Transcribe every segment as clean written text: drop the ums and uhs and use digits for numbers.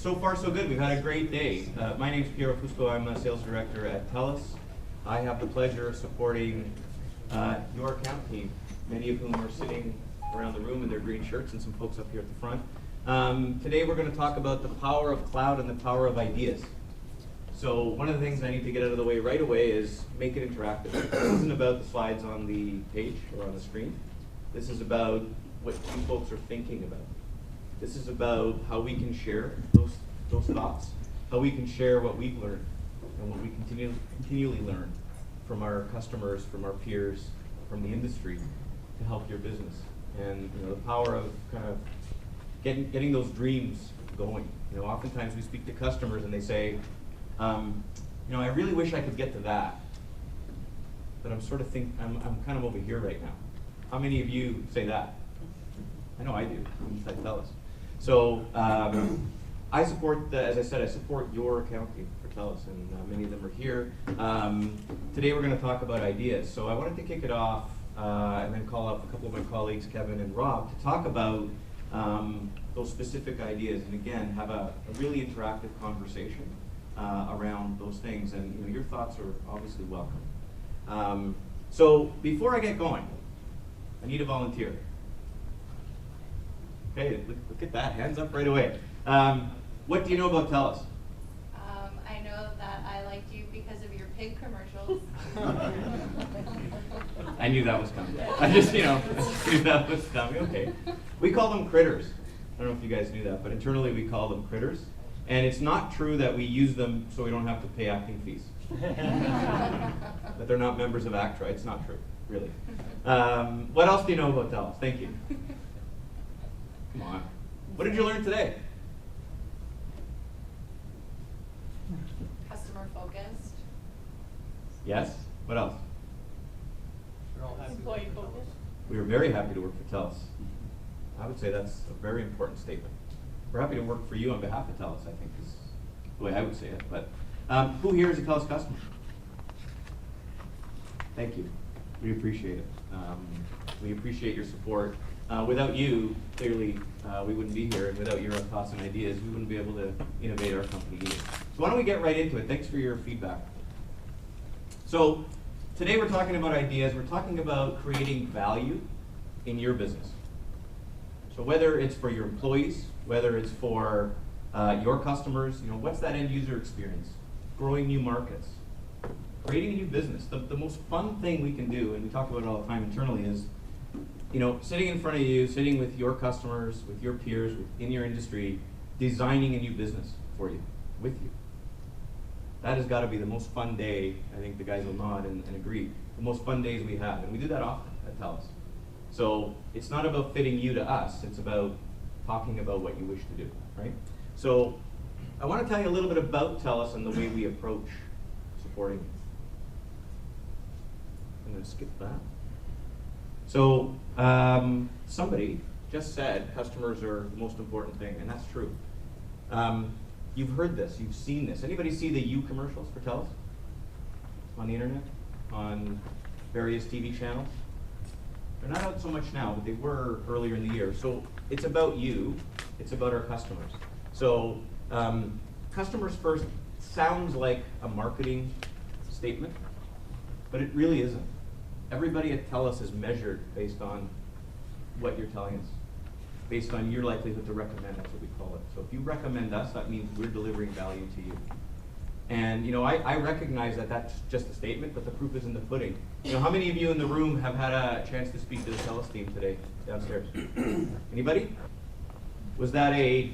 So far, so good. We've had a great day. My name's Piero Fusco. I'm a sales director at Telus. I have the pleasure of supporting your account team, many of whom are sitting around the room in their green shirts and some folks up here at the front. Today we're going to talk about the power of cloud and the power of ideas. So one of the things I need to get out of the way right away is make it interactive. This isn't about the slides on the page or on the screen. This is about what you folks are thinking about. This is about how we can share those thoughts, how we can share what we've learned and what we continually learn from our customers, from our peers, from the industry to help your business. And the power of kind of getting those dreams going. Oftentimes we speak to customers and they say, I really wish I could get to that, but I'm kind of over here right now. How many of you say that? I know I do. Inside Telus. So I support, as I said, I support your account team for Telus, and many of them are here. Today we're going to talk about ideas. So I wanted to kick it off and then call up a couple of my colleagues, Kevin and Rob, to talk about those specific ideas, and again, have a really interactive conversation around those things. And your thoughts are obviously welcome. So before I get going, I need a volunteer. Okay, look at that, hands up right away. What do you know about Telus? I know that I liked you because of your pig commercials. I knew that was coming. I just, knew that was coming. Okay. We call them critters. I don't know if you guys knew that, but internally we call them critters. And it's not true that we use them so we don't have to pay acting fees. That they're not members of ACTRA. It's not true, really. What else do you know about Telus? Thank you. Come on. What did you learn today? Customer focused. Yes. What else? Employee focused. We are very happy to work for Telus. I would say that's a very important statement. We're happy to work for you on behalf of Telus, I think is the way I would say it. But who here is a Telus customer? Thank you. We appreciate it. We appreciate your support. Without you, clearly, we wouldn't be here, and without your thoughts and ideas, we wouldn't be able to innovate our company either. So why don't we get right into it? Thanks for your feedback. So today we're talking about ideas. We're talking about creating value in your business. So whether it's for your employees, whether it's for your customers, what's that end user experience? Growing new markets, creating a new business. The most fun thing we can do, and we talk about it all the time internally, is sitting in front of you, sitting with your customers, with your peers, in your industry, designing a new business for you, with you. That has got to be the most fun day. I think the guys will nod and agree. The most fun days we have, and we do that often at Telus. So it's not about fitting you to us, it's about talking about what you wish to do, right? So I want to tell you a little bit about Telus and the way we approach supporting you. I'm going to skip that. So somebody just said customers are the most important thing, and that's true. You've heard this, you've seen this. Anybody see the U commercials for Telus? On the internet? On various TV channels? They're not out so much now, but they were earlier in the year. So it's about you, it's about our customers. So customers first sounds like a marketing statement, but it really isn't. Everybody at Telus is measured based on what you're telling us, based on your likelihood to recommend, that's what we call it. So if you recommend us, that means we're delivering value to you. And I recognize that that's just a statement, but the proof is in the pudding. How many of you in the room have had a chance to speak to the Telus team today downstairs? Anybody? Was that a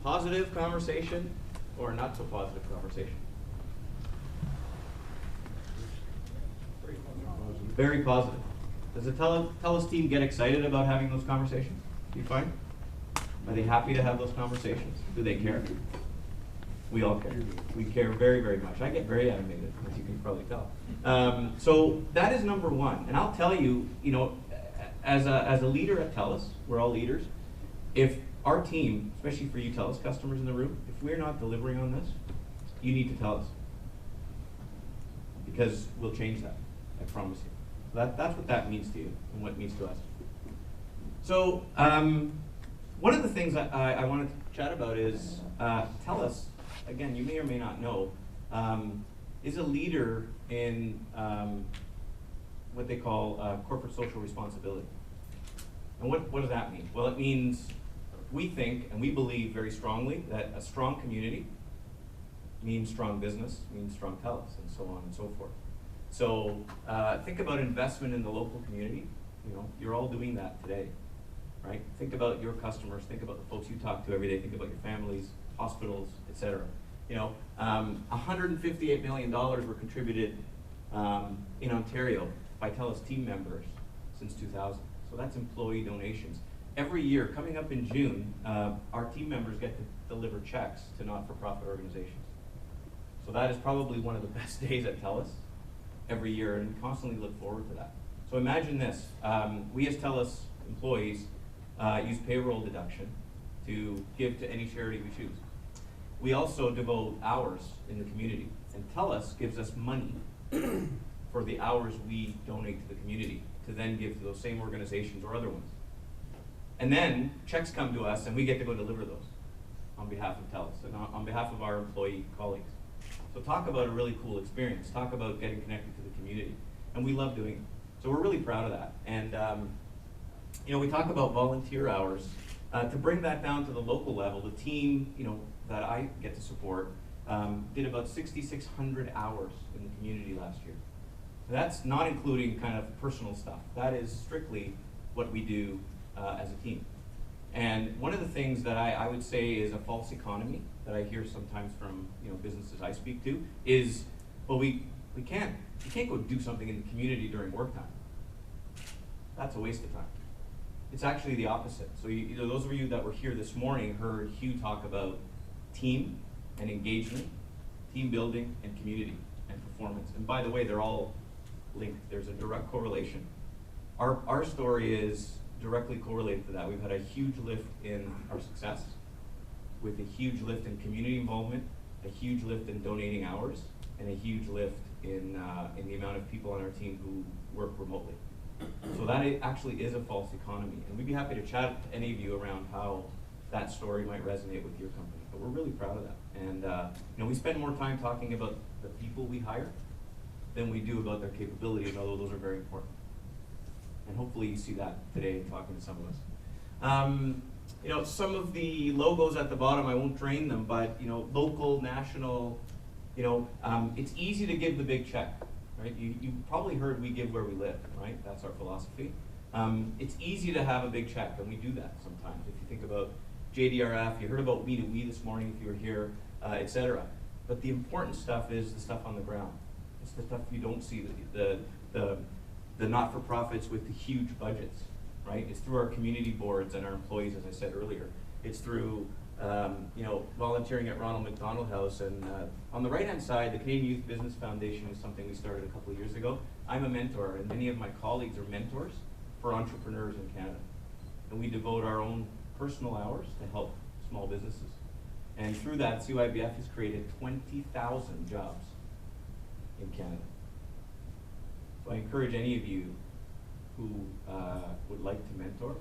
positive conversation or a not so positive conversation? Very positive. Does the Telus team get excited about having those conversations? Do you find? Are they happy to have those conversations? Do they care? We all care. We care very, very much. I get very animated, as you can probably tell. So that is number one. And I'll tell you, as a leader at Telus, we're all leaders. If our team, especially for you Telus customers in the room, if we're not delivering on this, you need to tell us. Because we'll change that, I promise you. That's what that means to you and what it means to us. So One of the things that I wanted to chat about is Telus, again, you may or may not know, is a leader in what they call corporate social responsibility. And what does that mean? Well, it means we think and we believe very strongly that a strong community means strong business, means strong Telus, and so on and so forth. So think about investment in the local community. You know, you're all doing that today, right? Think about your customers, think about the folks you talk to every day, think about your families, hospitals, etc. You know, $158 million were contributed in Ontario by Telus team members since 2000. So that's employee donations. Every year, coming up in June, our team members get to deliver checks to not-for-profit organizations. So that is probably one of the best days at Telus every year, and we constantly look forward to that. So imagine this, we as Telus employees use payroll deduction to give to any charity we choose. We also devote hours in the community, and Telus gives us money for the hours we donate to the community to then give to those same organizations or other ones. And then checks come to us and we get to go deliver those on behalf of Telus and on behalf of our employee colleagues. So talk about a really cool experience. Talk about getting connected to the community. And we love doing it. So we're really proud of that. And you know, we talk about volunteer hours. To bring that down to the local level, the team, you know, that I get to support did about 6,600 hours in the community last year. That's not including kind of personal stuff. That is strictly what we do as a team. And one of the things that I would say is a false economy that I hear sometimes from, you know, businesses I speak to is, well, you can't go do something in the community during work time. That's a waste of time. It's actually the opposite. So you know, those of you that were here this morning heard Hugh talk about team and engagement, team building and community and performance. And by the way, they're all linked. There's a direct correlation. Our story is directly correlated to that. We've had a huge lift in our success with a huge lift in community involvement, a huge lift in donating hours, and a huge lift in the amount of people on our team who work remotely. So that actually is a false economy. And we'd be happy to chat to any of you around how that story might resonate with your company. But we're really proud of that. And you know, we spend more time talking about the people we hire than we do about their capabilities, although those are very important. And hopefully you see that today talking to some of us. You know, some of the logos at the bottom, I won't drain them, but you know, local, national, you know, it's easy to give the big check, right? You probably heard we give where we live, right? That's our philosophy. It's easy to have a big check, and we do that sometimes. If you think about JDRF, you heard about We to We this morning if you were here, etc. But the important stuff is the stuff on the ground. It's the stuff you don't see, the not-for-profits with the huge budgets, right? It's through our community boards and our employees, as I said earlier. It's through you know, volunteering at Ronald McDonald House. And on the right-hand side, the Canadian Youth Business Foundation is something we started a couple of years ago. I'm a mentor, and many of my colleagues are mentors for entrepreneurs in Canada. And we devote our own personal hours to help small businesses. And through that, CYBF has created 20,000 jobs in Canada. So I encourage any of you who would like to mentor,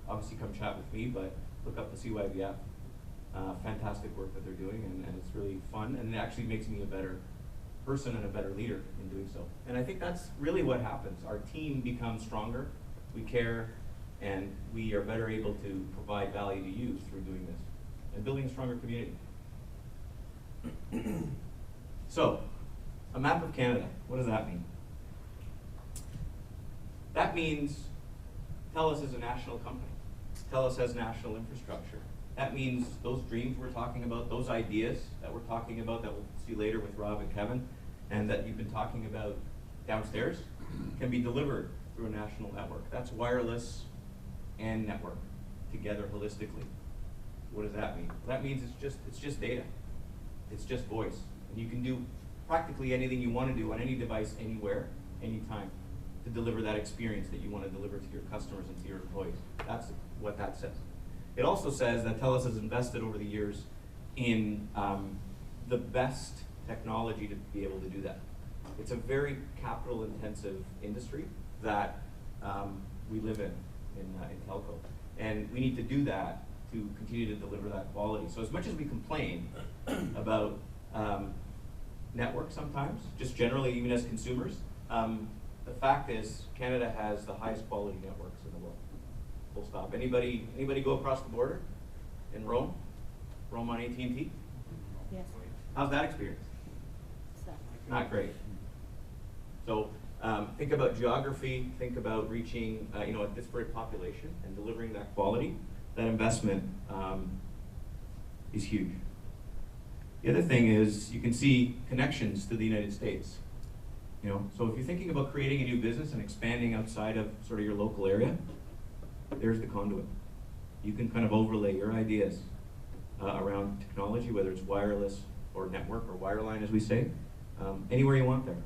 obviously come chat with me, but look up the CYBF. Fantastic work that they're doing, and it's really fun, and it actually makes me a better person and a better leader in doing so. And I think that's really what happens. Our team becomes stronger, we care, and we are better able to provide value to you through doing this and building a stronger community. So, a map of Canada, what does that mean? That means Telus is a national company. Telus has national infrastructure. That means those dreams we're talking about, those ideas that we're talking about that we'll see later with Rob and Kevin, and that you've been talking about downstairs, can be delivered through a national network. That's wireless and network together holistically. What does that mean? That means it's just data. It's just voice. And you can do practically anything you want to do on any device, anywhere, anytime, to deliver that experience that you want to deliver to your customers and to your employees. That's what that says. It also says that Telus has invested over the years in the best technology to be able to do that. It's a very capital-intensive industry that we live in telco. And we need to do that to continue to deliver that quality. So as much as we complain about network sometimes, just generally even as consumers, the fact is Canada has the highest quality networks in the world. Full stop. Anybody go across the border in Rome? Rome on AT&T? Yes. How's that experience? So, Not great. So think about geography, think about reaching a disparate population and delivering that quality. That investment is huge. The other thing is you can see connections to the United States. So if you're thinking about creating a new business and expanding outside of sort of your local area, there's the conduit. You can kind of overlay your ideas around technology, whether it's wireless or network or wireline, as we say, anywhere you want there.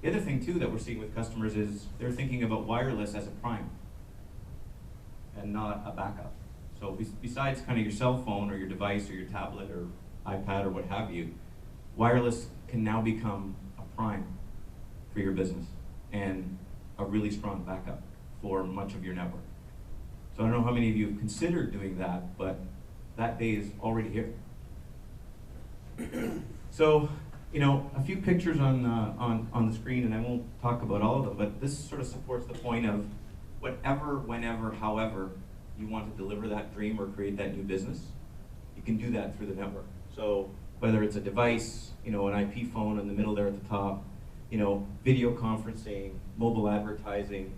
The other thing too that we're seeing with customers is they're thinking about wireless as a prime and not a backup. So besides kind of your cell phone or your device or your tablet or iPad or what have you, wireless can now become a prime for your business and a really strong backup for much of your network. So I don't know how many of you have considered doing that, but that day is already here. So, a few pictures on the screen, and I won't talk about all of them, but this sort of supports the point of whatever, whenever, however you want to deliver that dream or create that new business, you can do that through the network. So whether it's a device, an IP phone in the middle there at the top, video conferencing, mobile advertising,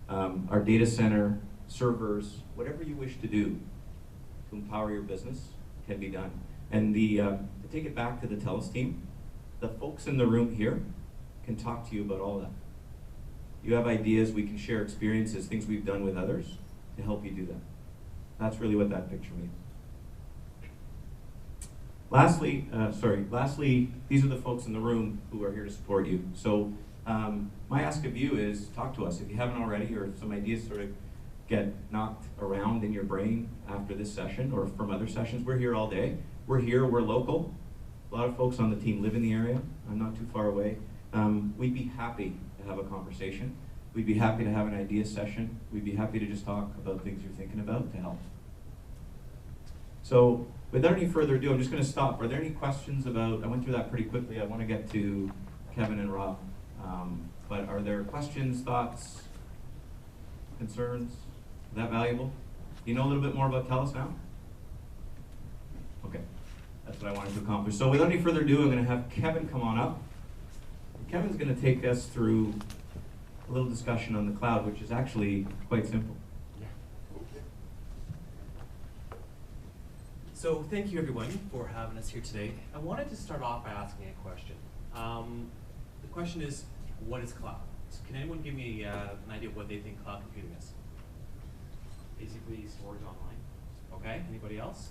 our data center, servers, whatever you wish to do to empower your business can be done. And to take it back to the Telus team, the folks in the room here can talk to you about all that. You have ideas, we can share experiences, things we've done with others to help you do that. That's really what that picture means. Lastly, these are the folks in the room who are here to support you. So my ask of you is talk to us. If you haven't already, or if some ideas sort of get knocked around in your brain after this session or from other sessions, we're here all day. We're here, we're local. A lot of folks on the team live in the area. I'm not too far away. We'd be happy to have a conversation. We'd be happy to have an idea session. We'd be happy to just talk about things you're thinking about to help. So without any further ado, I'm just going to stop. Are there any questions about, I went through that pretty quickly. I want to get to Kevin and Rob. But are there questions, thoughts, concerns? Is that valuable? Do you know a little bit more about Telus now? Okay, that's what I wanted to accomplish. So without any further ado, I'm going to have Kevin come on up. Kevin's going to take us through a little discussion on the cloud, which is actually quite simple. So thank you everyone for having us here today. I wanted to start off by asking a question. The question is, what is cloud? So can anyone give me an idea of what they think cloud computing is? Basically storage online. Okay, anybody else?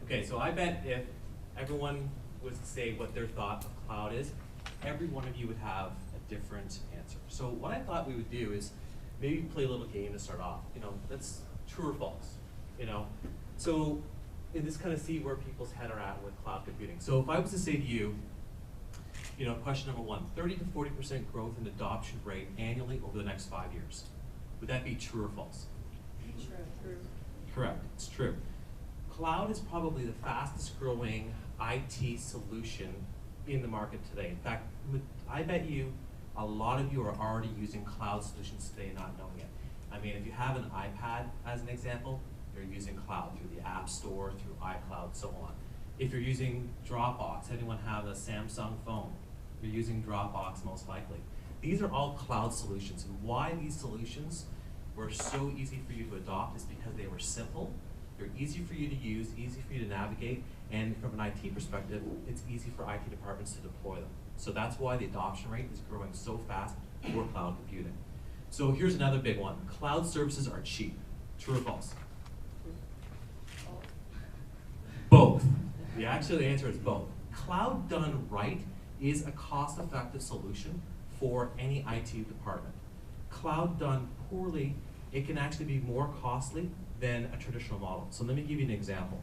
Okay, so I bet if everyone was to say what their thought of cloud is, every one of you would have a different answer. So what I thought we would do is maybe play a little game to start off. That's true or false. So in this kind of see where people's head are at with cloud computing. So if I was to say to you, question number one, 30 to 40% growth in adoption rate annually over the next 5 years. Would that be true or false? true. Correct, it's true. Cloud is probably the fastest growing IT solution in the market today. In fact, I bet you a lot of you are already using cloud solutions today and not knowing it. I mean, if you have an iPad as an example, you're using cloud through the App Store, through iCloud, so on. If you're using Dropbox, anyone have a Samsung phone? You're using Dropbox most likely. These are all cloud solutions, and why these solutions were so easy for you to adopt is because they were simple, they're easy for you to use, easy for you to navigate, and from an IT perspective, it's easy for IT departments to deploy them. So that's why the adoption rate is growing so fast for cloud computing. So here's another big one. Cloud services are cheap. True or false? Both. The actual answer is both. Cloud done right is a cost-effective solution for any IT department. Cloud done poorly, it can actually be more costly than a traditional model. So let me give you an example.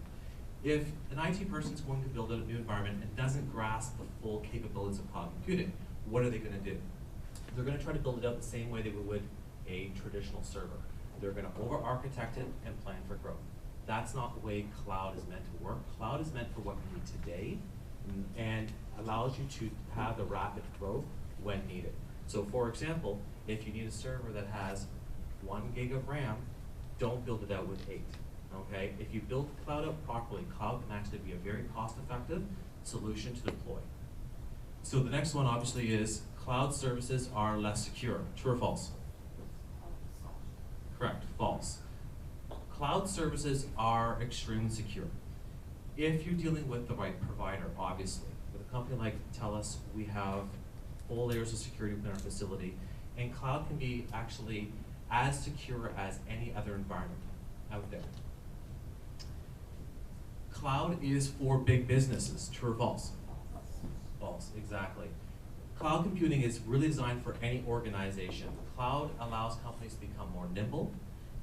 If an IT person is going to build a new environment and doesn't grasp the full capabilities of cloud computing, what are they going to do? They're going to try to build it out the same way they would a traditional server. They're gonna over-architect it and plan for growth. That's not the way cloud is meant to work. Cloud is meant for what you need today and allows you to have the rapid growth when needed. So for example, if you need a server that has 1 gig of RAM, don't build it out with 8, okay? If you build the cloud out properly, cloud can actually be a very cost-effective solution to deploy. So the next one obviously is cloud services are less secure. True or false? Correct, false. Cloud services are extremely secure. If you're dealing with the right provider, obviously. With a company like Telus, we have full layers of security within our facility, and cloud can be actually as secure as any other environment out there. Cloud is for big businesses. True or false? False, exactly. Cloud computing is really designed for any organization. Cloud allows companies to become more nimble,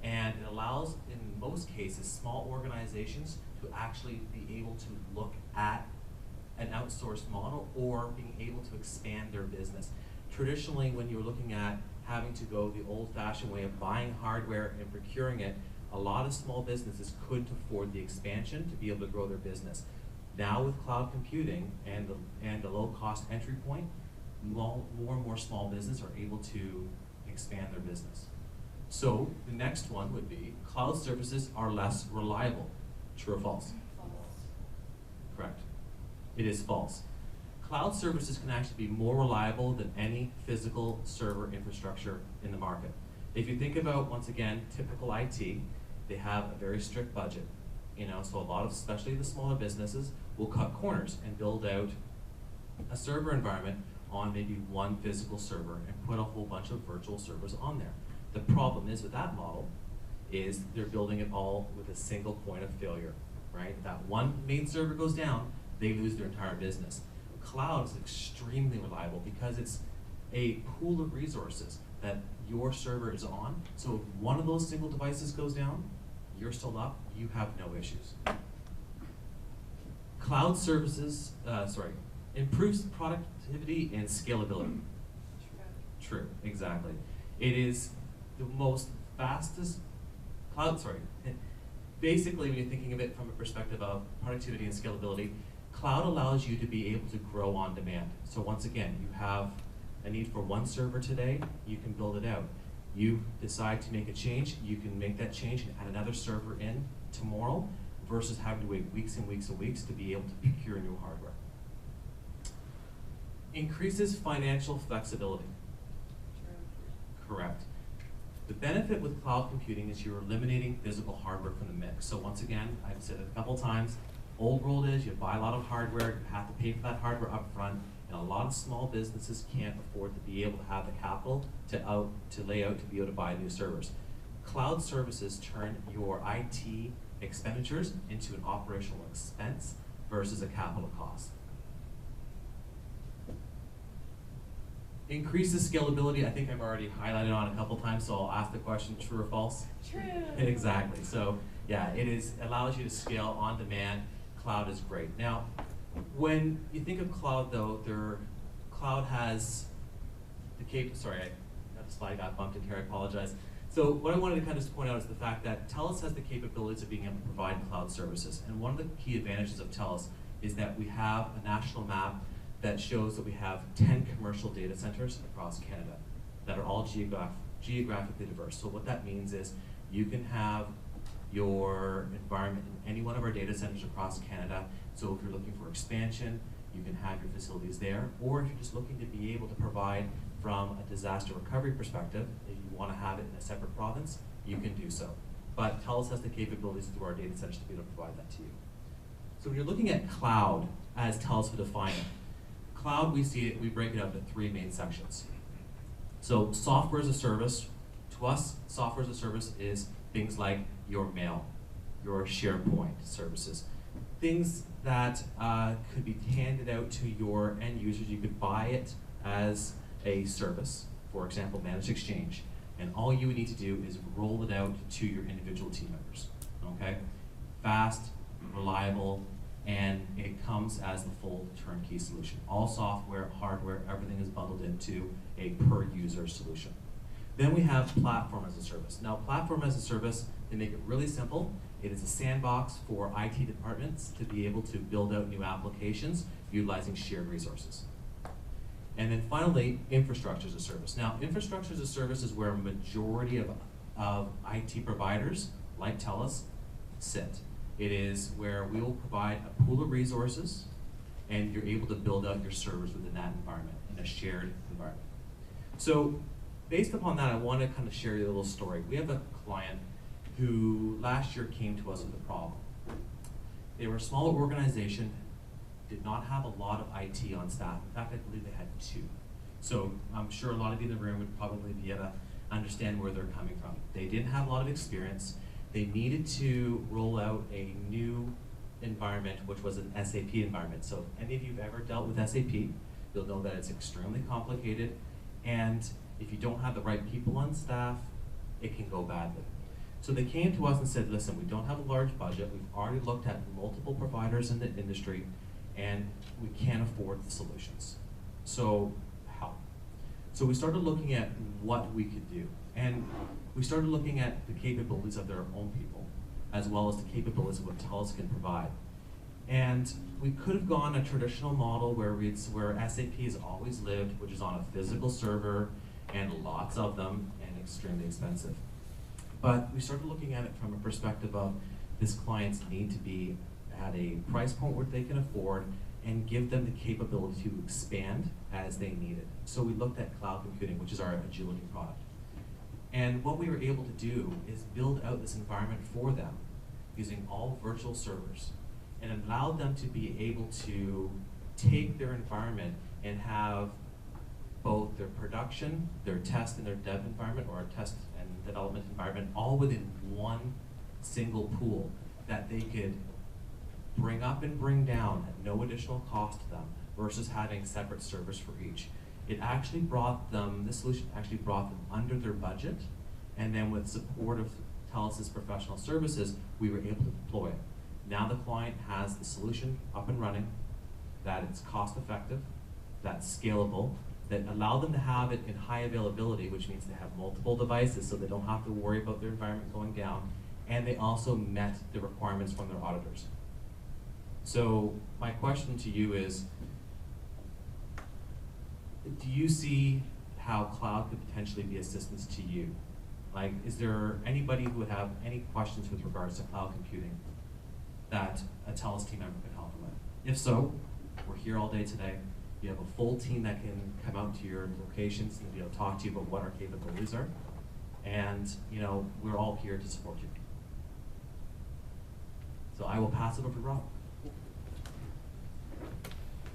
and it allows, in most cases, small organizations to actually be able to look at an outsourced model or being able to expand their business. Traditionally, when you're looking at having to go the old-fashioned way of buying hardware and procuring it, a lot of small businesses couldn't afford the expansion to be able to grow their business. Now with cloud computing and the low-cost entry point, more and more small businesses are able to expand their business. So the next one would be cloud services are less reliable. True or false? False. Correct. It is false. Cloud services can actually be more reliable than any physical server infrastructure in the market. If you think about, once again, typical IT, they have a very strict budget. So a lot of, especially the smaller businesses, will cut corners and build out a server environment on maybe one physical server and put a whole bunch of virtual servers on there. The problem is with that model is they're building it all with a single point of failure, right? If that one main server goes down, they lose their entire business. Cloud is extremely reliable because it's a pool of resources that your server is on. So if one of those single devices goes down, you're still up, you have no issues. Cloud services, improves productivity and scalability. True, exactly. It is the most fastest basically when you're thinking of it from a perspective of productivity and scalability, cloud allows you to be able to grow on demand. So once again, you have a need for one server today, you can build it out. You decide to make a change, you can make that change and add another server in tomorrow versus having to wait weeks and weeks and weeks to be able to procure new hardware. Increases financial flexibility. True. Correct. The benefit with cloud computing is you're eliminating physical hardware from the mix. So once again, I've said it a couple times, old world is you buy a lot of hardware, you have to pay for that hardware up front, and a lot of small businesses can't afford to be able to have the capital to lay out to be able to buy new servers. Cloud services turn your IT expenditures into an operational expense versus a capital cost. Increases scalability, I think I've already highlighted on a couple times, so I'll ask the question, true or false? True. Exactly, so yeah, allows you to scale on demand. Cloud is great. Now, when you think of cloud though, cloud has the slide got bumped in here, I apologize. So what I wanted to kind of just point out is the fact that Telus has the capabilities of being able to provide cloud services. And one of the key advantages of Telus is that we have a national map that shows that we have 10 commercial data centers across Canada that are all geographically diverse. So what that means is you can have your environment in any one of our data centers across Canada. So if you're looking for expansion, you can have your facilities there. Or if you're just looking to be able to provide from a disaster recovery perspective, if you want to have it in a separate province, you can do so. But Telus has the capabilities through our data centers to be able to provide that to you. So when you're looking at cloud, as Telus would define it, cloud, we break it up into three main sections. So software as a service, to us, software as a service is things like your mail, your SharePoint services, things that could be handed out to your end users. You could buy it as a service, for example, Managed Exchange, and all you would need to do is roll it out to your individual team members, okay? Fast, reliable, and it comes as the full turnkey solution. All software, hardware, everything is bundled into a per user solution. Then we have platform as a service. Now, platform as a service, they make it really simple. It is a sandbox for IT departments to be able to build out new applications utilizing shared resources. And then finally, infrastructure as a service. Now, infrastructure as a service is where a majority of IT providers, like Telus, sit. It is where we will provide a pool of resources, and you're able to build out your servers within that environment, in a shared environment. So, based upon that, I want to kind of share you a little story. We have a client who last year came to us with a problem. They were a smaller organization, did not have a lot of IT on staff. In fact, I believe they had 2. So I'm sure a lot of you in the room would probably be able to understand where they're coming from. They didn't have a lot of experience. They needed to roll out a new environment, which was an SAP environment. So if any of you have ever dealt with SAP, you'll know that it's extremely complicated, and if you don't have the right people on staff, it can go badly. So they came to us and said, listen, we don't have a large budget, we've already looked at multiple providers in the industry, and we can't afford the solutions. So how? So we started looking at what we could do, and we started looking at the capabilities of their own people, as well as the capabilities of what Telus can provide. And we could have gone a traditional model where SAP has always lived, which is on a physical server, and lots of them, and extremely expensive. But we started looking at it from a perspective of this client's need to be at a price point where they can afford and give them the capability to expand as they need it. So we looked at cloud computing, which is our agility product. And what we were able to do is build out this environment for them using all virtual servers, and allowed them to be able to take their environment and have both their production, their test and their dev environment, or a test and development environment, all within one single pool that they could bring up and bring down at no additional cost to them, versus having separate servers for each. It actually brought them, this solution actually brought them under their budget, and then with support of Telus' professional services, we were able to deploy it. Now the client has the solution up and running, that it's cost effective, that's scalable, that allow them to have it in high availability, which means they have multiple devices so they don't have to worry about their environment going down, and they also met the requirements from their auditors. So my question to you is, do you see how cloud could potentially be assistance to you? Like, is there anybody who would have any questions with regards to cloud computing that a Telus team member could help them with? If so, we're here all day today. You have a full team that can come out to your locations and be able to talk to you about what our capabilities are. And, you know, we're all here to support you. So I will pass it over to Rob.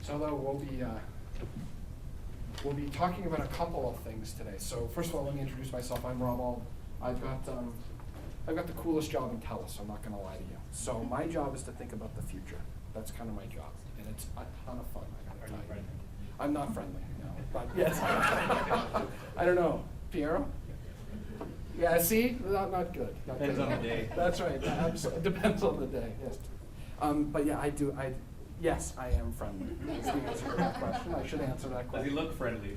So we'll be talking about a couple of things today. So first of all, let me introduce myself. I'm Rob. I've got the coolest job in Telus, so I'm not going to lie to you. So my job is to think about the future. That's kind of my job, and it's a ton of fun. I gotta tell you. I'm not friendly, no, but yes. I don't know, Piero. Yeah, see, not good. Not Depends good. on the day. That's right. Depends on the day. Yes. But yeah, yes, I am friendly. That's the answer to that question. I should answer that Does question. he look friendly?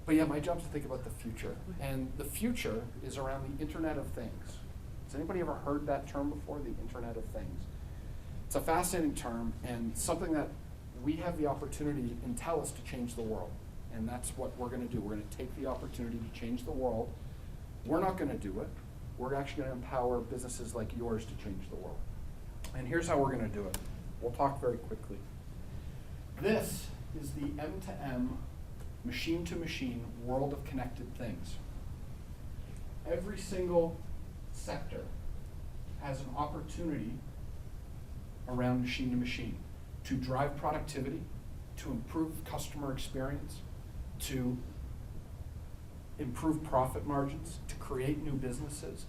But yeah, my job is to think about the future. And the future is around the Internet of Things. Has anybody ever heard that term before, the Internet of Things? It's a fascinating term, and something that we have the opportunity in Telus to change the world. And that's what we're going to do. We're going to take the opportunity to change the world. We're not going to do it. We're actually going to empower businesses like yours to change the world. And here's how we're going to do it. We'll talk very quickly. This is the M2M, machine-to-machine world of connected things. Every single sector has an opportunity around machine-to-machine to drive productivity, to improve customer experience, to improve profit margins, to create new businesses,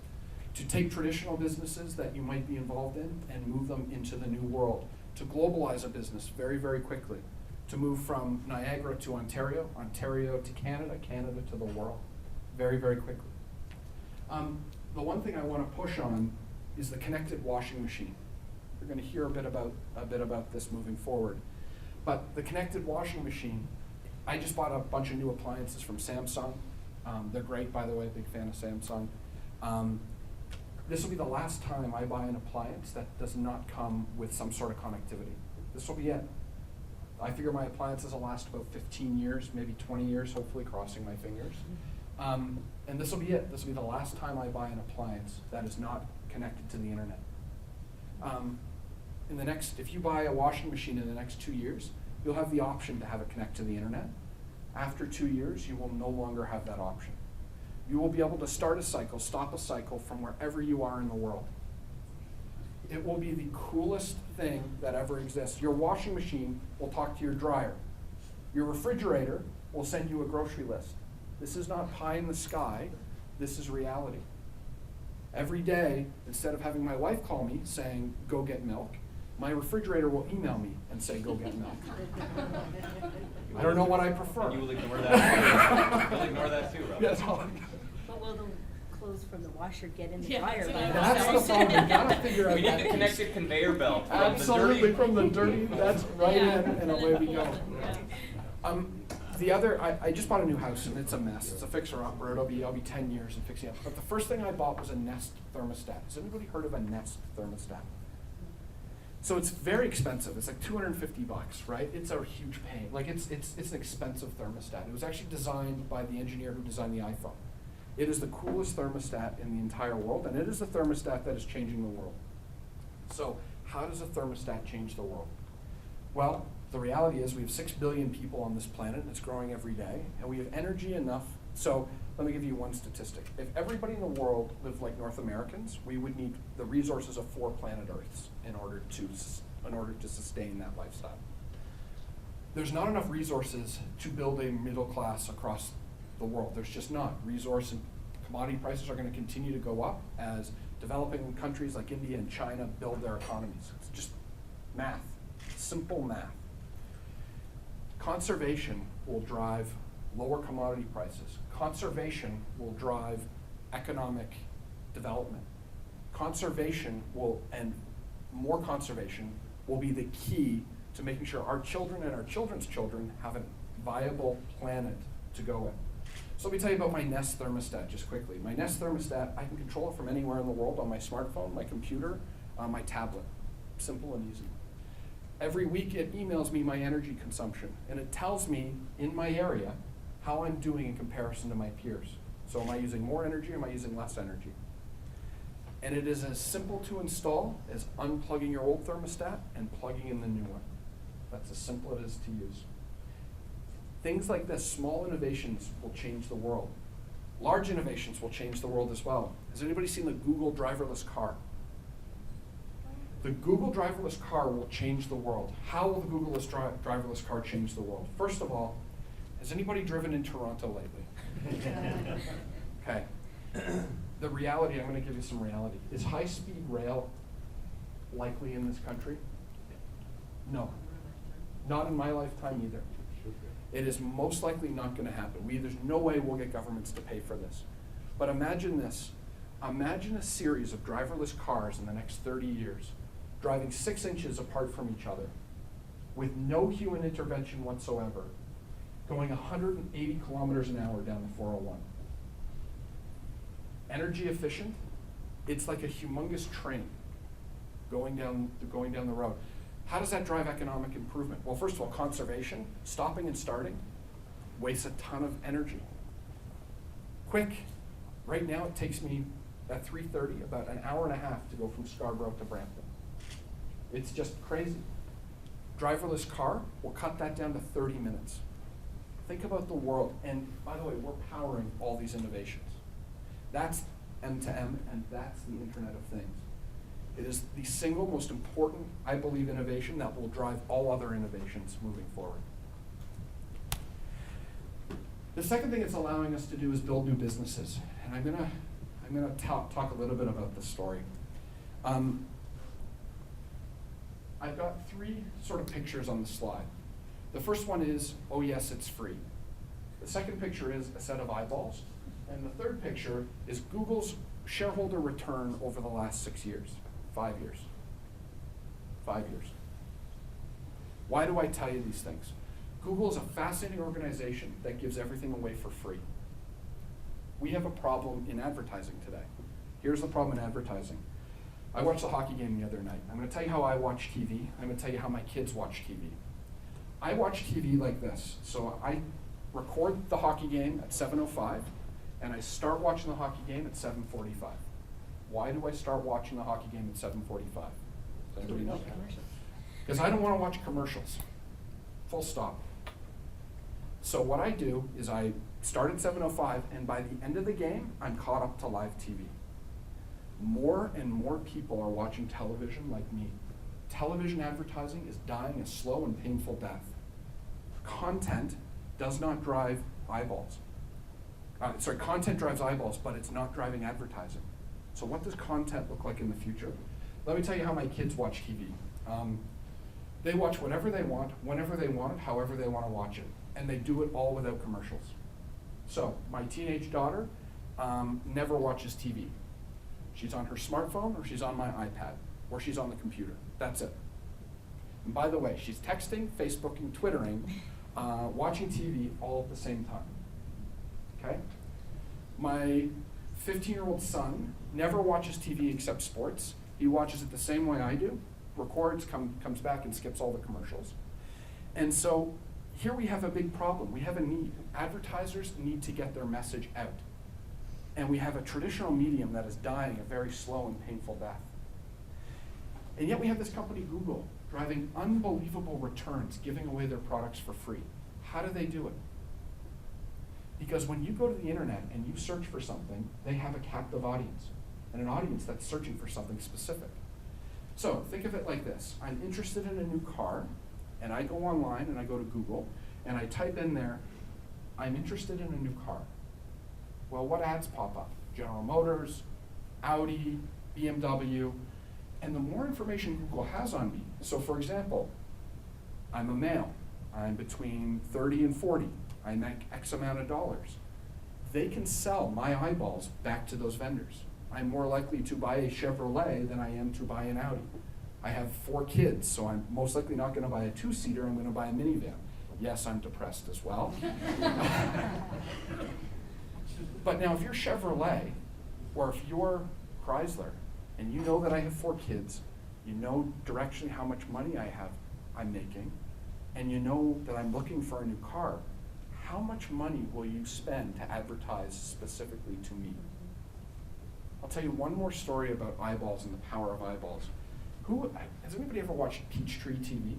to take traditional businesses that you might be involved in and move them into the new world, to globalize a business very, very quickly, to move from Niagara to Ontario, Ontario to Canada, Canada to the world, very, very quickly. The one thing I want to push on is the connected washing machine. We're going to hear a bit about this moving forward. But the connected washing machine I just bought a bunch of new appliances from Samsung. They're great, by the way, big fan of Samsung. This will be the last time I buy an appliance that does not come with some sort of connectivity. This will be it. I figure my appliances will last about 15 years, maybe 20 years, hopefully, crossing my fingers. And this will be it. This will be the last time I buy an appliance that is not connected to the internet. If you buy a washing machine in the next 2 years, you'll have the option to have it connect to the internet. After 2 years, you will no longer have that option. You will be able to start a cycle, stop a cycle from wherever you are in the world. It will be the coolest thing that ever exists. Your washing machine will talk to your dryer. Your refrigerator will send you a grocery list. This is not pie in the sky. This is reality. Every day, instead of having my wife call me saying, go get milk, my refrigerator will email me and say, go get milk. I don't know what I prefer. You will ignore that too. You'll ignore that too, Rob. Yes, But will the clothes from the washer get in the Yeah, dryer? that's by that's the now? problem. You gotta figure out We need that the piece. connected conveyor belt from Absolutely, the dirty. from the dirty, that's right Yeah. in, and away we go. Yeah. I just bought a new house and it's a mess. It's a fixer-upper. I'll be 10 years in fixing it. But the first thing I bought was a Nest thermostat. Has anybody heard of a Nest thermostat? So it's very expensive. It's like $250, right? It's a huge pain. Like it's an expensive thermostat. It was actually designed by the engineer who designed the iPhone. It is the coolest thermostat in the entire world, and it is the thermostat that is changing the world. So how does a thermostat change the world? Well, the reality is we have 6 billion people on this planet, and it's growing every day, and we have energy enough. So let me give you one statistic. If everybody in the world lived like North Americans, we would need the resources of 4 planet Earths in order to sustain that lifestyle. There's not enough resources to build a middle class across the world. There's just not. Resource and commodity prices are going to continue to go up as developing countries like India and China build their economies. It's just math, simple math. Conservation will drive lower commodity prices. Conservation will drive economic development. Conservation and more conservation will be the key to making sure our children and our children's children have a viable planet to go in. So let me tell you about my Nest thermostat just quickly. My Nest thermostat, I can control it from anywhere in the world on my smartphone, my computer, my tablet. Simple and easy. Every week it emails me my energy consumption, and it tells me in my area how I'm doing in comparison to my peers. So am I using more energy or am I using less energy? And it is as simple to install as unplugging your old thermostat and plugging in the new one. That's as simple it is to use. Things like this, small innovations will change the world. Large innovations will change the world as well. Has anybody seen the Google driverless car? The Google driverless car will change the world. How will the Google driverless car change the world? First of all, has anybody driven in Toronto lately? Okay. The reality, I'm going to give you some reality. Is high-speed rail likely in this country? No. Not in my lifetime either. It is most likely not going to happen. There's no way we'll get governments to pay for this. But imagine this. Imagine a series of driverless cars in the next 30 years, driving 6 inches apart from each other, with no human intervention whatsoever, going 180 kilometers an hour down the 401. Energy efficient, it's like a humongous train going down the road. How does that drive economic improvement? Well, first of all, conservation, stopping and starting, wastes a ton of energy. Quick, right now it takes me at 3:30 about an hour and a half to go from Scarborough to Brampton. It's just crazy. Driverless car will cut that down to 30 minutes. Think about the world, and by the way, we're powering all these innovations. That's M2M, and that's the Internet of Things. It is the single most important, I believe, innovation that will drive all other innovations moving forward. The second thing it's allowing us to do is build new businesses, and I'm gonna talk a little bit about this story. I've got 3 sort of pictures on the slide. The first one is, oh yes, it's free. The second picture is a set of eyeballs, and the third picture is Google's shareholder return over the last 6 years, 5 years. 5 years. Why do I tell you these things? Google is a fascinating organization that gives everything away for free. We have a problem in advertising today. Here's the problem in advertising. I watched the hockey game the other night. I'm going to tell you how I watch TV. I'm going to tell you how my kids watch TV. I watch TV like this. So I record the hockey game at 7:05, and I start watching the hockey game at 7:45. Why do I start watching the hockey game at 7:45? Does anybody know? Because I don't want to watch commercials. Full stop. So what I do is I start at 7:05, and by the end of the game, I'm caught up to live TV. More and more people are watching television like me. Television advertising is dying a slow and painful death. Content does not drive eyeballs. Content drives eyeballs, but it's not driving advertising. So what does content look like in the future? Let me tell you how my kids watch TV. They watch whatever they want, whenever they want it, however they want to watch it. And they do it all without commercials. So my teenage daughter never watches TV. She's on her smartphone, or she's on my iPad, or she's on the computer. That's it. And by the way, she's texting, Facebooking, Twittering, watching TV all at the same time. Okay? My 15-year-old son never watches TV except sports. He watches it the same way I do, records, comes back and skips all the commercials. And so here we have a big problem. We have a need. Advertisers need to get their message out. And we have a traditional medium that is dying a very slow and painful death. And yet we have this company, Google, driving unbelievable returns, giving away their products for free. How do they do it? Because when you go to the internet and you search for something, they have a captive audience, and an audience that's searching for something specific. So think of it like this. I'm interested in a new car, and I go online and I go to Google, and I type in there, I'm interested in a new car. Well, what ads pop up? General Motors, Audi, BMW, and the more information Google has on me, so for example, I'm a male, I'm between 30 and 40, I make X amount of dollars. They can sell my eyeballs back to those vendors. I'm more likely to buy a Chevrolet than I am to buy an Audi. I have 4 kids, so I'm most likely not going to buy a 2-seater, I'm going to buy a minivan. Yes, I'm depressed as well. But now if you're Chevrolet, or if you're Chrysler, and you know that I have 4 kids, you know directionally how much money I'm making, and you know that I'm looking for a new car, how much money will you spend to advertise specifically to me? I'll tell you one more story about eyeballs and the power of eyeballs. Has anybody ever watched Peachtree TV?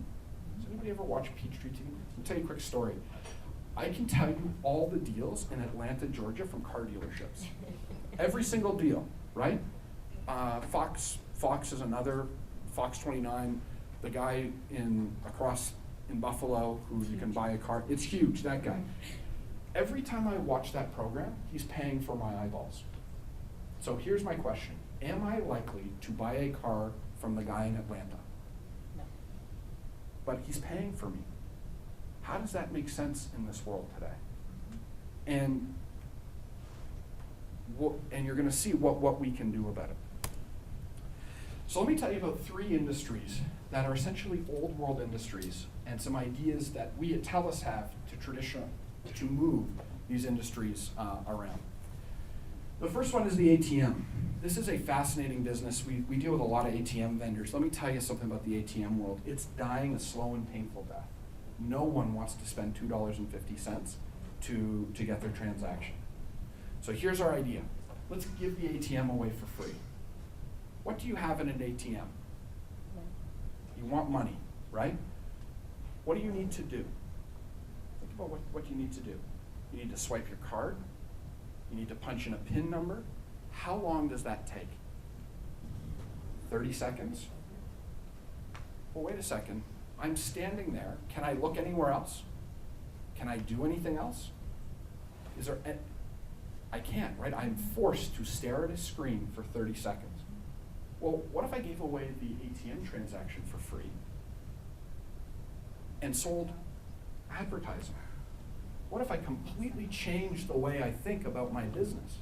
Has anybody ever watched Peachtree TV? I'll tell you a quick story. I can tell you all the deals in Atlanta, Georgia from car dealerships. Every single deal, right? Fox is another, Fox 29, the guy across in Buffalo who you can buy a car. It's huge, that guy. Every time I watch that program, he's paying for my eyeballs. So here's my question. Am I likely to buy a car from the guy in Atlanta? No. But he's paying for me. How does that make sense in this world today? And you're going to see what we can do about it. So let me tell you about 3 industries that are essentially old world industries and some ideas that we at Telus have to move these industries around. The first one is the ATM. This is a fascinating business. We deal with a lot of ATM vendors. Let me tell you something about the ATM world. It's dying a slow and painful death. No one wants to spend $2.50 to get their transaction. So here's our idea. Let's give the ATM away for free. What do you have in an ATM? You want money, right? What do you need to do? Think about what you need to do. You need to swipe your card. You need to punch in a PIN number. How long does that take? 30 seconds? Well, wait a second. I'm standing there. Can I look anywhere else? Can I do anything else? I can't, right? I'm forced to stare at a screen for 30 seconds. Well, what if I gave away the ATM transaction for free and sold advertising? What if I completely changed the way I think about my business?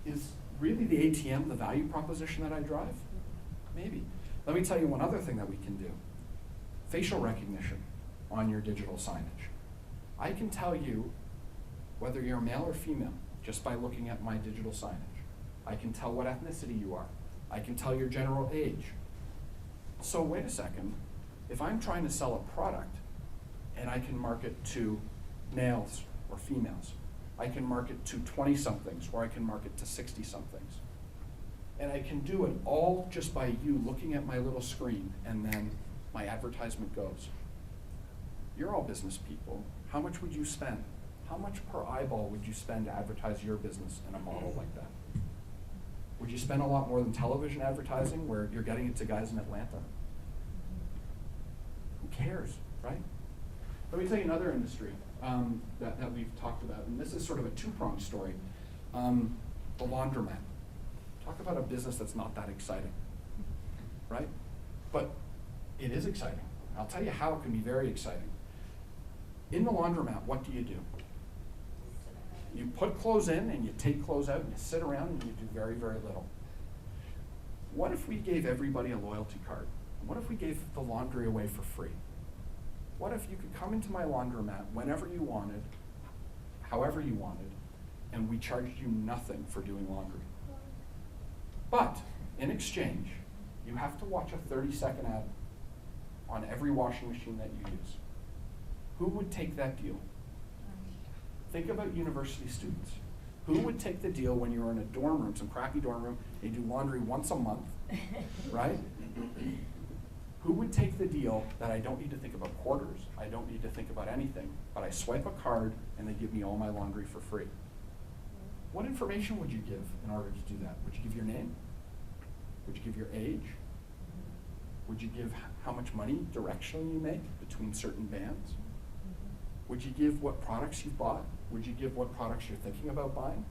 Is really the ATM the value proposition that I drive? Maybe. Let me tell you one other thing that we can do. Facial recognition. on your digital signage. I can tell you whether you're male or female just by looking at my digital signage. I can tell what ethnicity you are. I can tell your general age. So wait a second, if I'm trying to sell a product and I can market to males or females, I can market to 20-somethings or I can market to 60-somethings. And I can do it all just by you looking at my little screen, and then my advertisement goes. You're all business people. How much would you spend? How much per eyeball would you spend to advertise your business in a model like that? Would you spend a lot more than television advertising where you're getting it to guys in Atlanta? Who cares, right? Let me tell you another industry that we've talked about, and this is sort of a two-pronged story. The laundromat. Talk about a business that's not that exciting, right? But it is exciting. I'll tell you how it can be very exciting. In the laundromat, what do? You put clothes in and you take clothes out and you sit around and you do very, very little. What if we gave everybody a loyalty card? What if we gave the laundry away for free? What if you could come into my laundromat whenever you wanted, however you wanted, and we charged you nothing for doing laundry? But in exchange, you have to watch a 30-second ad on every washing machine that you use. Who would take that deal? Think about university students. Who would take the deal when you're in a dorm room, some crappy dorm room, they do laundry once a month, right? Who would take the deal that I don't need to think about quarters, I don't need to think about anything, but I swipe a card and they give me all my laundry for free? What information would you give in order to do that? Would you give your name? Would you give your age? Would you give how much money directionally you make between certain bands? Would you give what products you've bought? Would you give what products you're thinking about buying?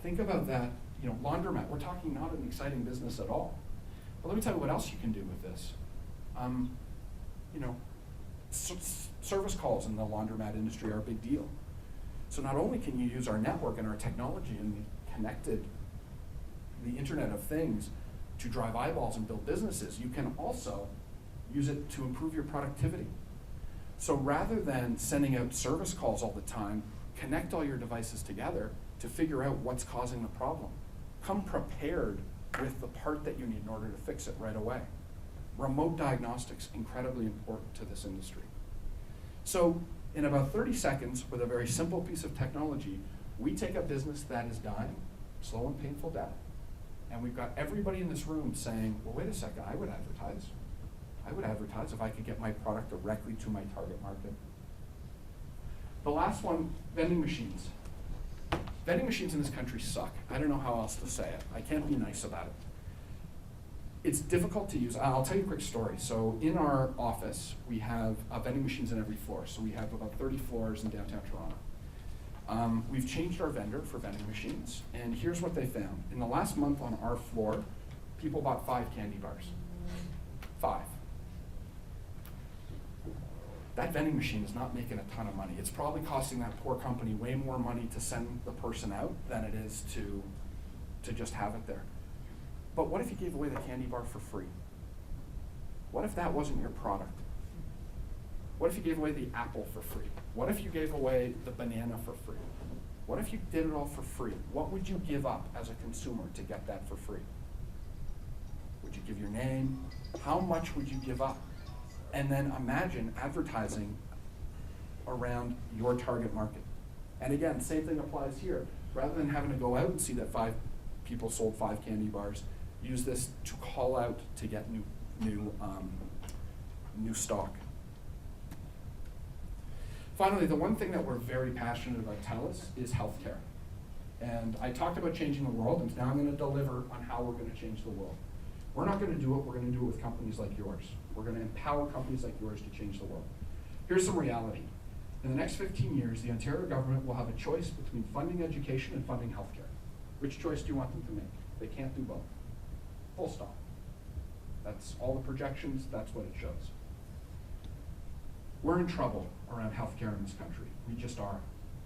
Think about that, laundromat. We're talking not an exciting business at all. But let me tell you what else you can do with this. Service calls in the laundromat industry are a big deal. So not only can you use our network and our technology and the Internet of Things to drive eyeballs and build businesses, you can also use it to improve your productivity. So rather than sending out service calls all the time, connect all your devices together to figure out what's causing the problem. Come prepared with the part that you need in order to fix it right away. Remote diagnostics, incredibly important to this industry. So in about 30 seconds, with a very simple piece of technology, we take a business that is dying, slow and painful death, and we've got everybody in this room saying, well, wait a second, I would advertise. I would advertise if I could get my product directly to my target market. The last one, vending machines. Vending machines in this country suck. I don't know how else to say it. I can't be nice about it. It's difficult to use. I'll tell you a quick story. So in our office, we have vending machines in every floor. So we have about 30 floors in downtown Toronto. We've changed our vendor for vending machines, and here's what they found. In the last month on our floor, people bought 5 candy bars. 5. That vending machine is not making a ton of money. It's probably costing that poor company way more money to send the person out than it is to just have it there. But what if you gave away the candy bar for free? What if that wasn't your product? What if you gave away the apple for free? What if you gave away the banana for free? What if you did it all for free? What would you give up as a consumer to get that for free? Would you give your name? How much would you give up? And then imagine advertising around your target market. And again, same thing applies here. Rather than having to go out and see that 5 people sold 5 candy bars, use this to call out to get new stock. Finally, the one thing that we're very passionate about Telus is healthcare. And I talked about changing the world, and now I'm going to deliver on how we're going to change the world. We're not going to do it, we're going to do it with companies like yours. We're going to empower companies like yours to change the world. Here's some reality. In the next 15 years, the Ontario government will have a choice between funding education and funding healthcare. Which choice do you want them to make? They can't do both. Full stop. That's all the projections, that's what it shows. We're in trouble around healthcare in this country. We just are.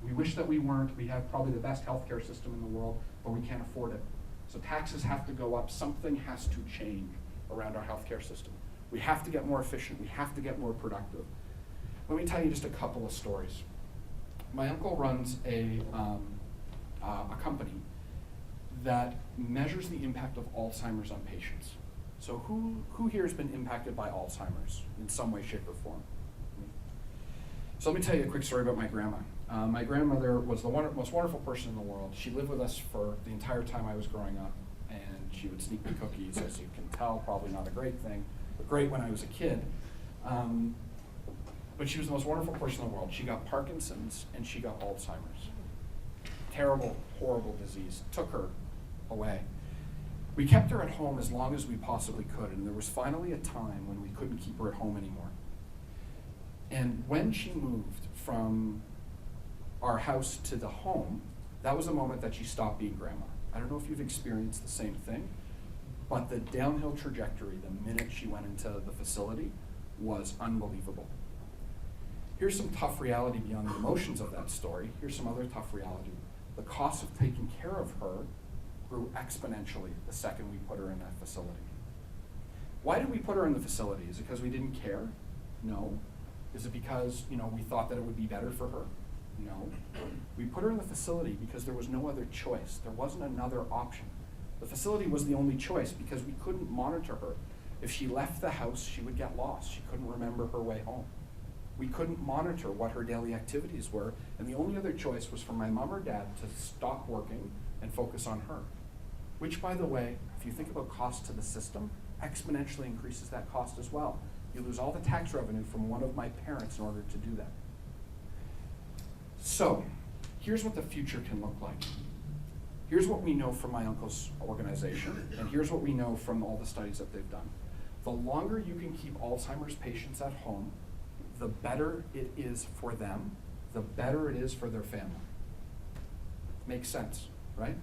We wish that we weren't. We have probably the best healthcare system in the world, but we can't afford it. So taxes have to go up. Something has to change around our healthcare system. We have to get more efficient. We have to get more productive. Let me tell you just a couple of stories. My uncle runs a company that measures the impact of Alzheimer's on patients. So who here has been impacted by Alzheimer's in some way, shape, or form? So let me tell you a quick story about my grandma. My grandmother was the most wonderful person in the world. She lived with us for the entire time I was growing up, and she would sneak me cookies, as you can tell, probably not a great thing, but great when I was a kid. But she was the most wonderful person in the world. She got Parkinson's and she got Alzheimer's. Terrible, horrible disease. Took her away. We kept her at home as long as we possibly could, and there was finally a time when we couldn't keep her at home anymore. And when she moved from our house to the home, that was the moment that she stopped being grandma. I don't know if you've experienced the same thing, but the downhill trajectory the minute she went into the facility was unbelievable. Here's some tough reality beyond the emotions of that story. Here's some other tough reality. The cost of taking care of her grew exponentially the second we put her in that facility. Why did we put her in the facility? Is it because we didn't care? No. Is it because, we thought that it would be better for her? No. We put her in the facility because there was no other choice. There wasn't another option. The facility was the only choice because we couldn't monitor her. If she left the house, she would get lost. She couldn't remember her way home. We couldn't monitor what her daily activities were, and the only other choice was for my mom or dad to stop working and focus on her. Which, by the way, if you think about cost to the system, exponentially increases that cost as well. You lose all the tax revenue from one of my parents in order to do that. So, here's what the future can look like. Here's what we know from my uncle's organization, and here's what we know from all the studies that they've done. The longer you can keep Alzheimer's patients at home, the better it is for them, the better it is for their family. Makes sense, right?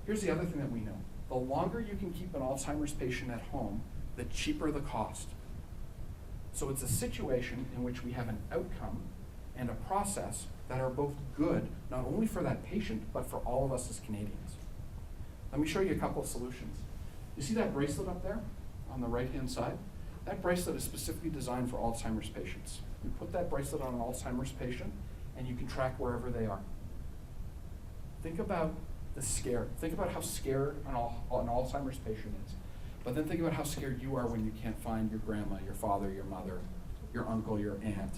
Here's the other thing that we know. The longer you can keep an Alzheimer's patient at home, the cheaper the cost. So it's a situation in which we have an outcome and a process that are both good, not only for that patient, but for all of us as Canadians. Let me show you a couple of solutions. You see that bracelet up there on the right-hand side? That bracelet is specifically designed for Alzheimer's patients. You put that bracelet on an Alzheimer's patient, and you can track wherever they are. Think about the scare. Think about how scared an Alzheimer's patient is. But then think about how scared you are when you can't find your grandma, your father, your mother, your uncle, your aunt.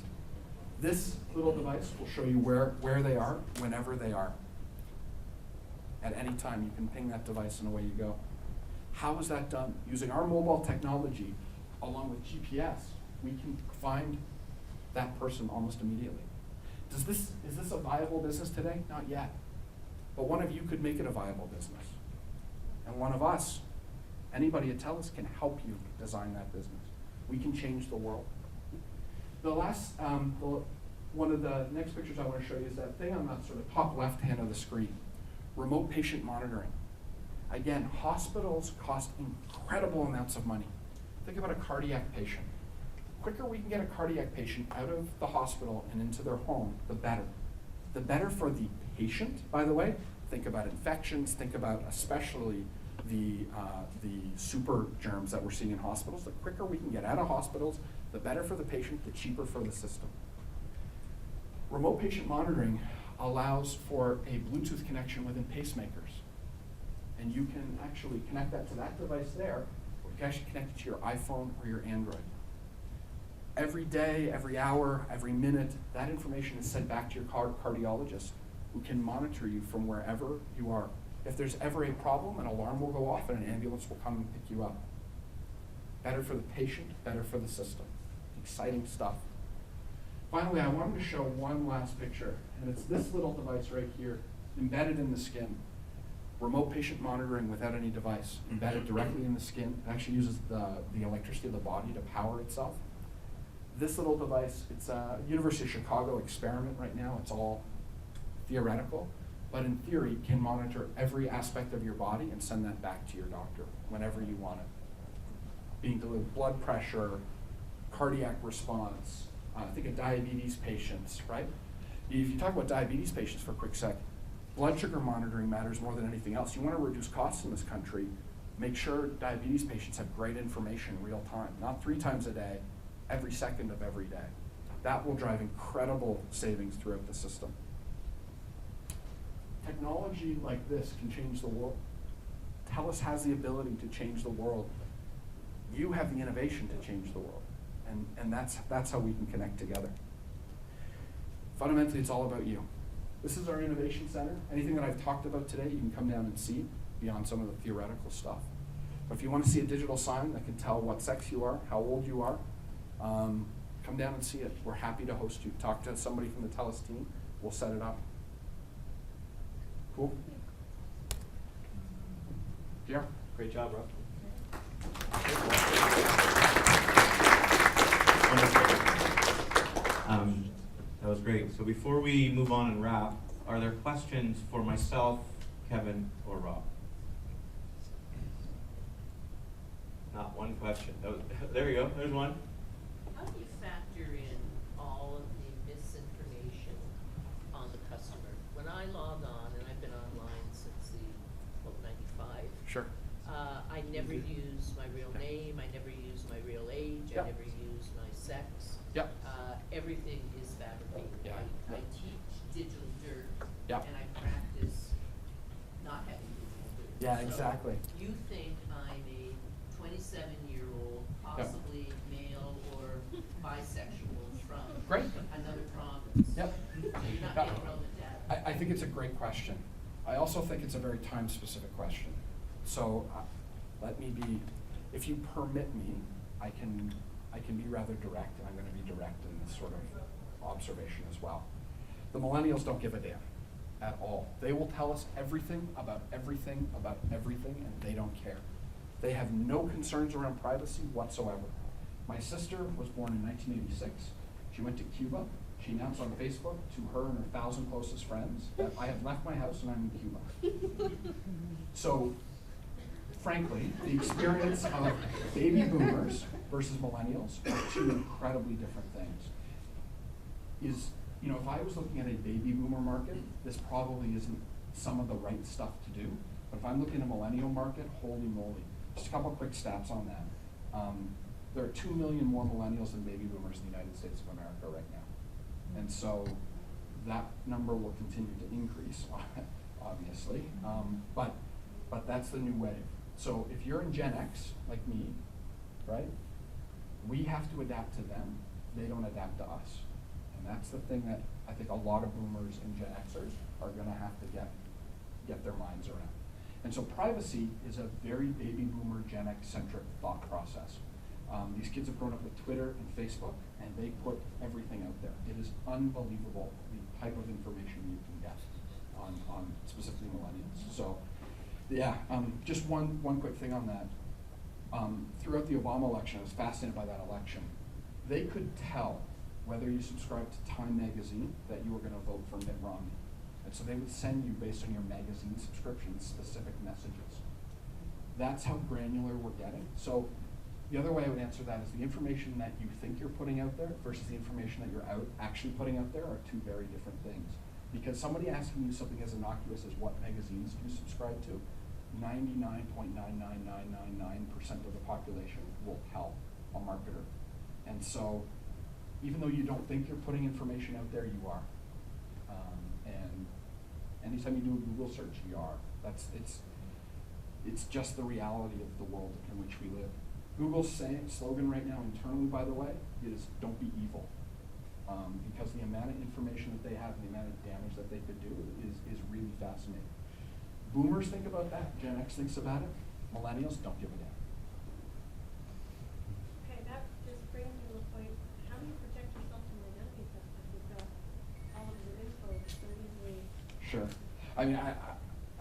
This little device will show you where they are, whenever they are. At any time, you can ping that device and away you go. How is that done? Using our mobile technology, along with GPS, we can find that person almost immediately. Is this a viable business today? Not yet. But one of you could make it a viable business. And one of us, anybody at Telus, can help you design that business. We can change the world. The last, one of the next pictures I want to show you is that thing on the sort of top left hand of the screen, remote patient monitoring. Again, hospitals cost incredible amounts of money. Think about a cardiac patient. The quicker we can get a cardiac patient out of the hospital and into their home, the better. The better for the patient, by the way. Think about infections, think about especially the super germs that we're seeing in hospitals. The quicker we can get out of hospitals, the better for the patient, the cheaper for the system. Remote patient monitoring allows for a Bluetooth connection within pacemakers. And you can actually connect that to that device there, or you can actually connect it to your iPhone or your Android. Every day, every hour, every minute, that information is sent back to your cardiologist, who can monitor you from wherever you are. If there's ever a problem, an alarm will go off and an ambulance will come and pick you up. Better for the patient, better for the system. Exciting stuff. Finally, I wanted to show one last picture, and it's this little device right here, embedded in the skin. Remote patient monitoring without any device, embedded directly in the skin. It actually uses the electricity of the body to power itself. This little device, it's a University of Chicago experiment right now. It's all theoretical, but in theory, can monitor every aspect of your body and send that back to your doctor whenever you want it. Being delivered blood pressure, cardiac response, think of diabetes patients, right? If you talk about diabetes patients for a quick sec, blood sugar monitoring matters more than anything else. You want to reduce costs in this country, Make sure diabetes patients have great information real time, not 3 times a day, every second of every day. That will drive incredible savings throughout the system. Technology like this can change the world. Telus has the ability to change the world. You have the innovation to change the world. And that's how we can connect together. Fundamentally, it's all about you. This is our innovation center. Anything that I've talked about today, you can come down and see beyond some of the theoretical stuff. But if you want to see a digital sign that can tell what sex you are, how old you are, come down and see it. We're happy to host you. Talk to somebody from the Telus team. We'll set it up. Cool? Yeah. Great job, Rob. That was great. So before we move on and wrap, are there questions for myself, Kevin, or Rob? Not one question. There you go. There's one. How do you factor in all of the misinformation on the customer? When I log on, and I've been online since the, 95. Sure. I never use my real name, I never use my real age, Yeah. I never use my sex. Yep. Everything is fabricated. Yeah. I teach digital dirt, Yep. and I practice not having digital dirt. Yeah, So exactly. you think I'm a 27-year-old, possibly male or bisexual from Great. another province. Yep. So you're not getting relevant data. I think it's a great question. I also think it's a very time-specific question. So let me be, if you permit me, I can be rather direct, and I'm going to be direct in this sort of observation as well. The millennials don't give a damn at all. They will tell us everything, and they don't care. They have no concerns around privacy whatsoever. My sister was born in 1986. She went to Cuba. She announced on Facebook to her and her 1,000 closest friends that I have left my house and I'm in Cuba. So, frankly, the experience of baby boomers versus millennials are 2 incredibly different things. If I was looking at a baby boomer market, this probably isn't some of the right stuff to do. But if I'm looking at a millennial market, holy moly. Just a couple quick stats on that. There are 2 million more millennials than baby boomers in the United States of America right now. And so that number will continue to increase, obviously. But that's the new wave. So if you're in Gen X, like me, right, we have to adapt to them. They don't adapt to us. And that's the thing that I think a lot of boomers and Gen Xers are going to have to get their minds around. And so privacy is a very baby boomer, Gen X-centric thought process. These kids have grown up with Twitter and Facebook, and they put everything out there. It is unbelievable the type of information you can get on specifically millennials. So, yeah, just one quick thing on that. Throughout the Obama election, I was fascinated by that election. They could tell whether you subscribed to Time magazine that you were going to vote for Mitt Romney. And so they would send you, based on your magazine subscription, specific messages. That's how granular we're getting. So the other way I would answer that is the information that you think you're putting out there versus the information that you're actually putting out there are 2 very different things. Because somebody asking you something as innocuous as what magazines do you subscribe to, 99.99999% of the population will tell a marketer. And so even though you don't think you're putting information out there, you are. And anytime you do a Google search, you are. It's just the reality of the world in which we live. Google's slogan right now internally, by the way, is "Don't be evil," because the amount of information that they have and the amount of damage that they could do is really fascinating. Boomers think about that. Gen X thinks about it. Millennials don't give a damn. Okay, that just brings me to the point, how do you protect yourself from identity theft if you've got all of your info so easily? Sure. I mean,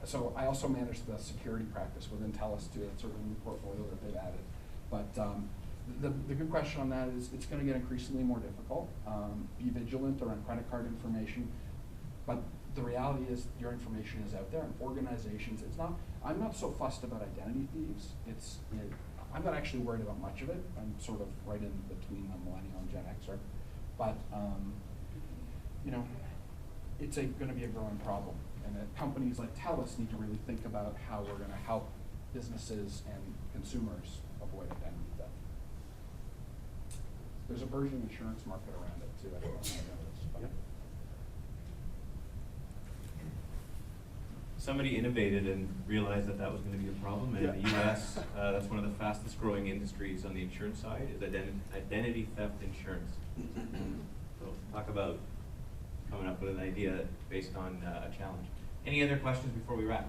so I also manage the security practice within Telus too. That's sort of a new portfolio that they've added. But the good question on that is it's going to get increasingly more difficult. Be vigilant around credit card information. But the reality is your information is out there, and organizations, I'm not so fussed about identity thieves. I'm not actually worried about much of it. I'm sort of right in between the millennial and Gen Xer. But, it's going to be a growing problem. And that companies like Telus need to really think about how we're going to help businesses and consumers avoid identity theft. There's a burgeoning insurance market around it too. I don't know if you know this, but- Somebody innovated and realized that that was going to be a problem, and in the U.S., that's one of the fastest growing industries on the insurance side is identity theft insurance. So talk about coming up with an idea based on a challenge. Any other questions before we wrap?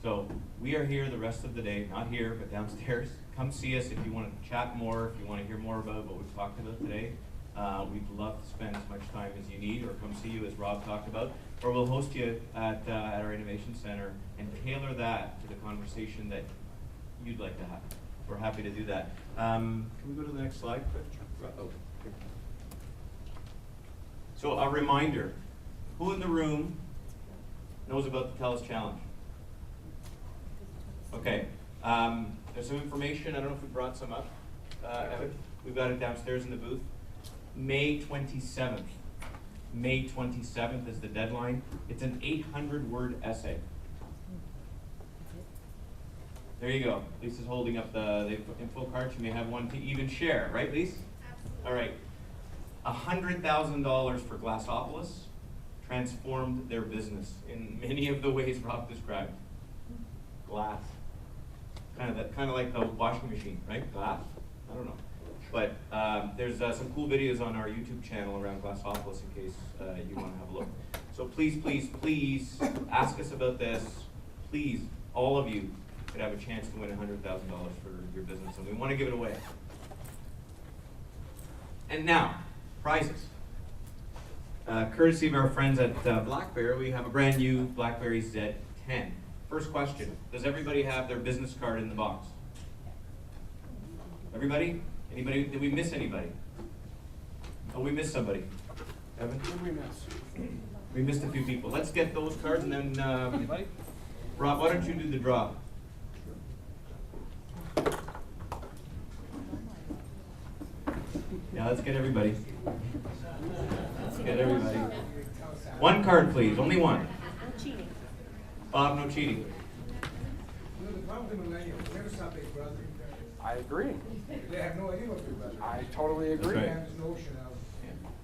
So we are here the rest of the day, not here, but downstairs. Come see us if you want to chat more, if you want to hear more about what we've talked about today. We'd love to spend as much time as you need, or come see you as Rob talked about, or we'll host you at our Innovation Center and tailor that to the conversation that you'd like to have. We're happy to do that. Can we go to the next slide? Oh, here. So a reminder, who in the room knows about the Telus Challenge? Okay, there's some information, I don't know if we brought some up, Evan. We've got it downstairs in the booth. May 27th. May 27th is the deadline. It's an 800-word essay. There you go. Lisa's holding up the info card. She may have one to even share, right, Lisa? Absolutely. All right. $100,000 for Glassopolis transformed their business in many of the ways Rob described. Glass. Kind of like the washing machine, right? Glass? I don't know. But there's some cool videos on our YouTube channel around Glassopolis in case you want to have a look. So please, please, please ask us about this. Please, all of you could have a chance to win $100,000 for your business, and we want to give it away. And now, prizes. Courtesy of our friends at BlackBerry, we have a brand new BlackBerry Z10. First question, does everybody have their business card in the box? Everybody? Anybody? Did we miss anybody? Oh, we missed somebody. Evan? Who did we miss? We missed a few people. Let's get those cards and then, Anybody? Rob, why don't you do the draw? Yeah, let's get everybody. Let's get everybody. One card, please. Only one. No cheating. Bob, no cheating. No, the problem with millennials, never stop Big Brother. I agree. They have no idea what Big Brother is. I totally agree. That's They right. have this notion of,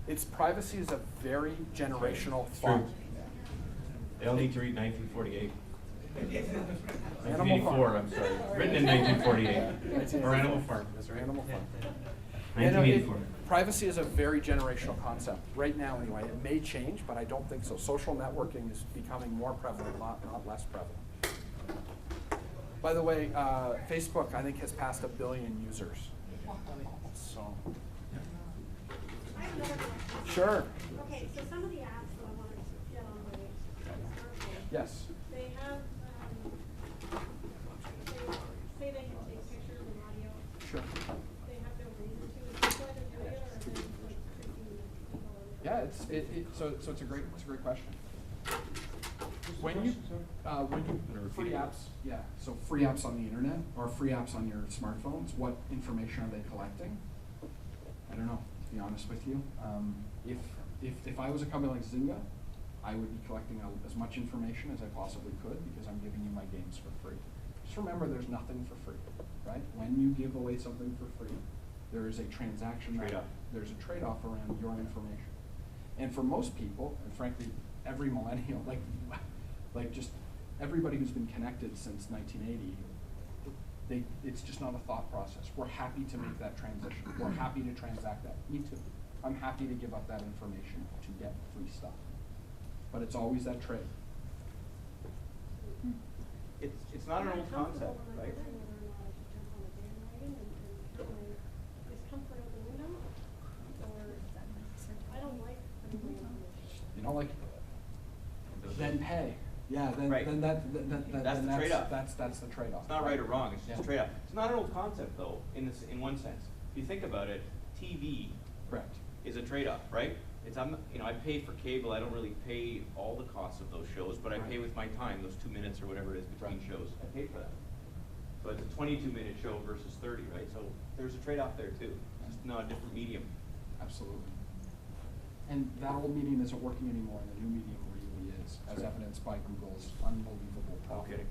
It's true is a very generational It's thought. true. They all need to read 1948. Animal 1984, Farm. I'm sorry. Written in 1948. Or Animal Farm. That's right, Animal Farm. 1984. Privacy is a very generational concept. Right now, anyway, it may change, but I don't think so. Social networking is becoming more prevalent, not less prevalent. By the way, Facebook, I think, has passed 1 billion users. So, I have another question. sure. Okay, so some of the apps that I want to get on my smartphone. Yes. They have, they say they can take pictures and audio. Sure. They have no reason to. Is this why they're doing it, or are they like tricking people? Yeah, so it's a great question. When you free apps, yeah, so free apps on the internet or free apps on your smartphones, what information are they collecting? I don't know, to be honest with you. If I was a company like Zynga, I would be collecting as much information as I possibly could because I'm giving you my games for free. Just remember, there's nothing for free, right? When you give away something for free, there is a transaction. Trade-off. There's a trade-off around your information. And for most people, and frankly, every millennial, like just everybody who's been connected since 1980, it's just not a thought process. We're happy to make that transition. We're happy to transact that. Me too. I'm happy to give up that information to get free stuff. But it's always that trade. It's not an old concept, right? Whether or not I should jump on the bandwagon and count is comfort out the window, or I don't like putting my information. You know, like then pay. Yeah, then Right. then that That's then the trade-off. That's the trade-off. It's not right or wrong, it's just Yeah. trade-off. It's not an old concept though, in one sense. If you think about it, TV Correct. is a trade-off, right? I pay for cable, I don't really pay all the costs of those shows, but I pay with my time, those 2 minutes or whatever it is between Right. shows, I pay for that. So it's a 22-minute show versus 30, right? So there's a trade-off there too, just not a different medium. Absolutely. And that old medium isn't working anymore, and the new medium really is. as evidenced by Google's unbelievable profit. Okay.